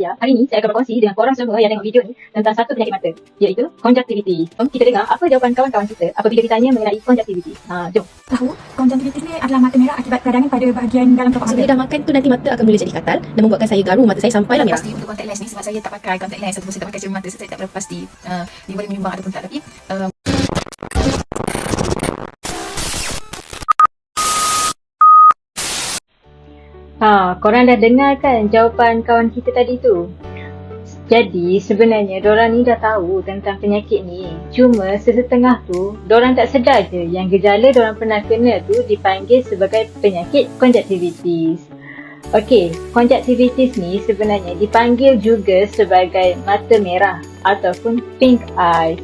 Nadia. Hari ini saya akan berkongsi dengan korang semua yang tengok video ni tentang satu penyakit mata, iaitu konjaktivitis. Jom kita dengar apa jawapan kawan-kawan kita apabila ditanya mengenai konjaktivitis. Jom. Tahu, konjaktivitis ni adalah mata merah akibat peradangan pada bahagian dalam kelopak mata. Bila dah makan tu nanti mata akan mula jadi katal dan membuatkan saya garu mata saya sampailah merah. Pasti untuk kontak lens ni sebab saya tak pakai kontak lens ataupun saya tak pakai cermin mata, saya tak berapa pasti dia boleh menyumbang ataupun tak, tapi Korang dah dengar kan jawapan kawan kita tadi tu? Jadi sebenarnya dorang ni dah tahu tentang penyakit ni. Cuma sesetengah tu dorang tak sedar je yang gejala dorang pernah kena tu dipanggil sebagai penyakit konjaktivitis. Okey, konjaktivitis ni sebenarnya dipanggil juga sebagai mata merah ataupun pink eye.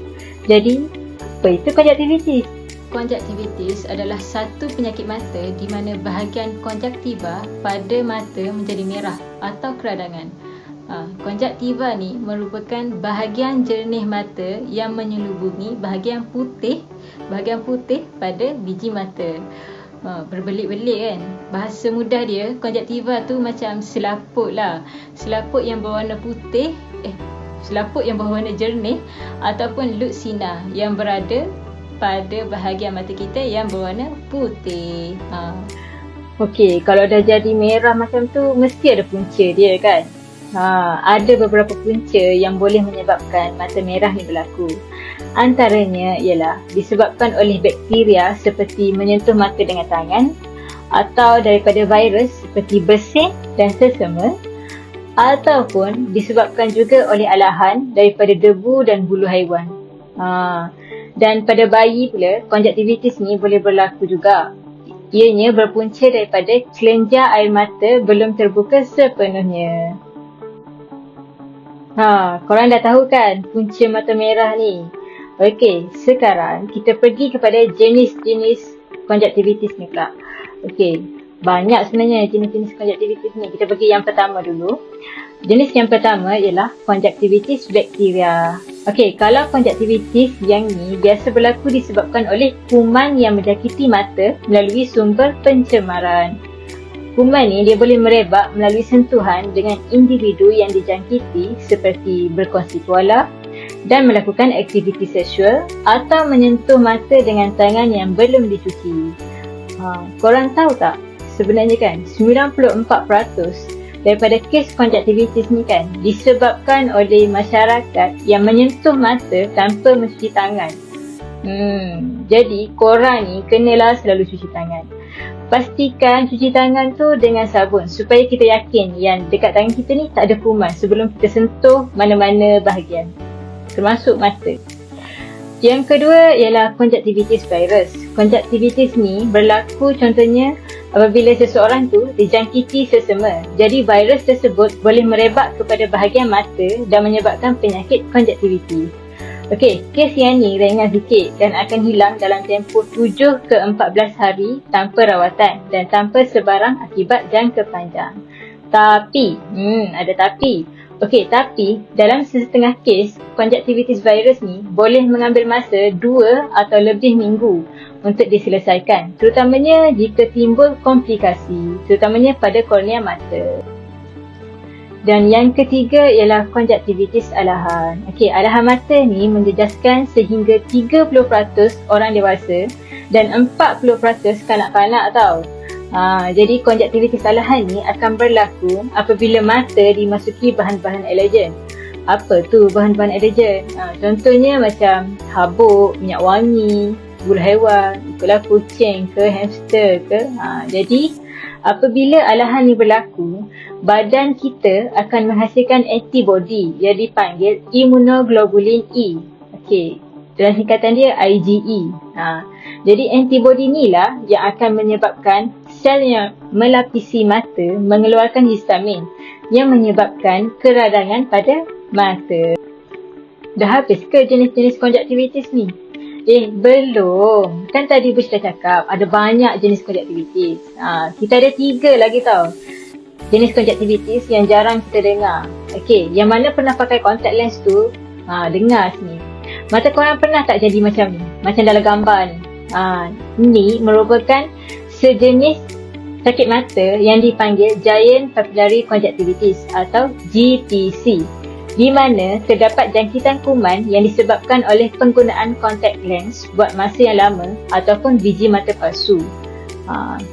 Jadi, apa itu konjaktivitis? Konjaktivitis adalah satu penyakit mata di mana bahagian konjaktiva pada mata menjadi merah atau keradangan. Konjaktiva ni merupakan bahagian jernih mata yang menyelubungi bahagian putih pada biji mata. Berbelit-belit kan. Bahasa mudah dia, konjaktiva tu macam selaput lah. Selaput yang berwarna putih, selaput yang berwarna jernih ataupun lut sinar yang berada pada bahagian mata kita yang berwarna putih. Okey, kalau dah jadi merah macam tu, mesti ada punca dia kan? Ada beberapa punca yang boleh menyebabkan mata merah ni berlaku. Antaranya ialah disebabkan oleh bakteria seperti menyentuh mata dengan tangan, atau daripada virus seperti bersin dan sesama, ataupun disebabkan juga oleh alahan daripada debu dan bulu haiwan. Dan pada bayi pula, konjaktivitis ni boleh berlaku juga. Ianya berpunca daripada kelenjar air mata belum terbuka sepenuhnya. Korang dah tahu kan punca mata merah ni? Okey, sekarang kita pergi kepada jenis-jenis konjaktivitis ni pula. Okey, banyak sebenarnya jenis-jenis konjaktivitis ni. Kita pergi yang pertama dulu. Jenis yang pertama ialah konjaktivitis bakteria. Okey, kalau konjaktivitis yang ni biasa berlaku disebabkan oleh kuman yang menjangkiti mata melalui sumber pencemaran. Kuman ni dia boleh merebak melalui sentuhan dengan individu yang dijangkiti seperti berkongsi tuala dan melakukan aktiviti seksual atau menyentuh mata dengan tangan yang belum dicuci. Korang tahu tak? Sebenarnya kan 94% daripada kes konjaktivitis ni kan disebabkan oleh masyarakat yang menyentuh mata tanpa mencuci tangan. Jadi korang ni kenalah selalu cuci tangan. Pastikan cuci tangan tu dengan sabun supaya kita yakin yang dekat tangan kita ni tak ada kuman sebelum kita sentuh mana-mana bahagian, termasuk mata. Yang kedua ialah konjaktivitis virus. Konjaktivitis ni berlaku contohnya apabila seseorang tu dijangkiti sesama. Jadi virus tersebut boleh merebak kepada bahagian mata dan menyebabkan penyakit konjaktivitis. Okey, kes yang ni ringan sikit dan akan hilang dalam tempoh 7 ke 14 hari tanpa rawatan dan tanpa sebarang akibat jangka panjang. Tapi, ada tapi. Okey, tapi dalam sesetengah kes, konjaktivitis virus ni boleh mengambil masa 2 atau lebih minggu untuk diselesaikan, terutamanya jika timbul komplikasi, terutamanya pada kornea mata. Dan yang ketiga ialah konjaktivitis alahan. Okey, alahan mata ni menjejaskan sehingga 30% orang dewasa dan 40% kanak-kanak tau. Jadi konjaktivitis alahan ni akan berlaku apabila mata dimasuki bahan-bahan alergen. Apa tu bahan-bahan alergen? Contohnya macam habuk, minyak wangi, bulu haiwan, ikutlah kucing ke hamster ke. Jadi apabila alahan ni berlaku, badan kita akan menghasilkan antibody yang dipanggil immunoglobulin E. Okey, dalam singkatan dia IgE. Jadi antibody ni lah yang akan menyebabkan sel yang melapisi mata mengeluarkan histamin yang menyebabkan keradangan pada mata. Dah habis ke jenis-jenis konjaktivitis ni? Belum. Kan tadi Bush dah cakap ada banyak jenis konjaktivitis. Kita ada 3 lagi tau. Jenis konjaktivitis yang jarang kita dengar. Okey, yang mana pernah pakai contact lens tu, dengar sini. Mata korang pernah tak jadi macam ni? Macam dalam gambar ni. Ni merupakan sejenis sakit mata yang dipanggil Giant Papillary Conjunctivitis atau GPC, di mana terdapat jangkitan kuman yang disebabkan oleh penggunaan contact lens buat masa yang lama ataupun biji mata palsu.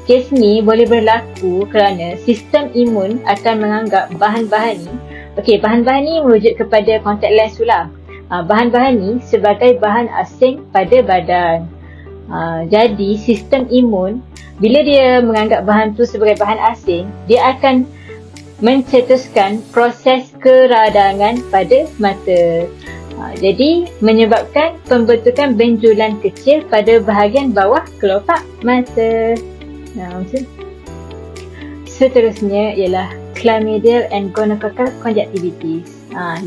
Kes ni boleh berlaku kerana sistem imun akan menganggap bahan-bahan ni, bahan-bahan ni merujuk kepada contact lens tu lah. Bahan-bahan ni sebagai bahan asing pada badan. Jadi sistem imun bila dia menganggap bahan tu sebagai bahan asing, dia akan mencetuskan proses keradangan pada mata. Jadi menyebabkan pembentukan benjolan kecil pada bahagian bawah kelopak mata. Seterusnya ialah chlamydial and gonococcal conjunctivitis.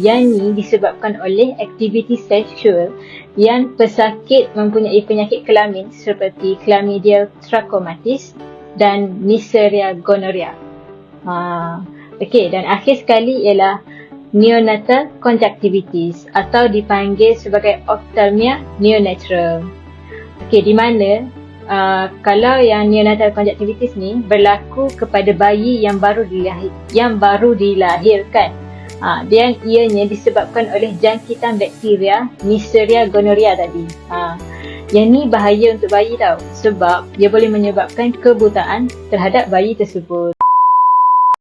Yang ni disebabkan oleh aktiviti seksual yang pesakit mempunyai penyakit kelamin seperti chlamydia trachomatis dan Neisseria gonorrhea. Dan akhir sekali ialah neonatal conjunctivitis atau dipanggil sebagai ophthalmia neonatal. Di mana kalau yang neonatal conjunctivitis ni berlaku kepada bayi yang baru dilahirkan. Dan ianya disebabkan oleh jangkitan bakteria Neisseria gonorrhea tadi. Yang ni bahaya untuk bayi tau, sebab dia boleh menyebabkan kebutaan terhadap bayi tersebut.